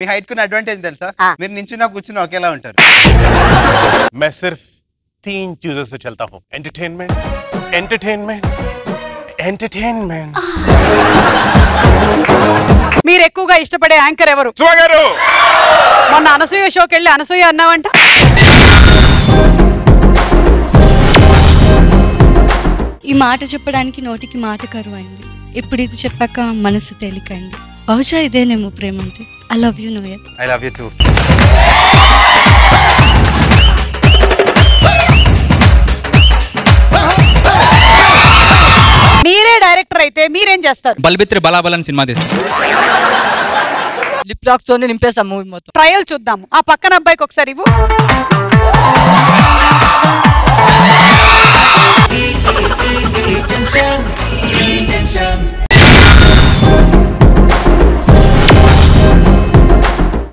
మీ height కున్న advantage తెలుసా? మీరు నించున్నా కూర్చున్నా ఒకేలా ఉంటారు. मैं सिर्फ 3 चीजों से चलता हूँ, एंटरटेनमेंट, एंटरटेनमेंट, एंटरटेनमेंट. మీరు ఎక్కువగా ఇష్టపడే యాంకర్ ఎవరు? సుమ గారు. మొన్న అనసూయ షోకి వెళ్ళి అనసూయ అన్నావంట. ఈ మాట చెప్పడానికి నోటికి మాట కరువైంది. ఇప్పుడు ఇది చెప్పాక మనసు తేలికైంది. బహుశా ఇదేనేమో ప్రేమ అంటే. I love you Noel. I love you two. మీరే డైరెక్టర్ అయితే మీరేం చేస్తారు? బల్బిత్రి బలాబలం సినిమా తీస్తాం. లిప్ లాక్స్ తోనే నింపేస్తాం మూవీ మొత్తం. ట్రయల్ చూద్దాము. ఆ పక్కన అబ్బాయికి ఒకసారి ఇవ్వు.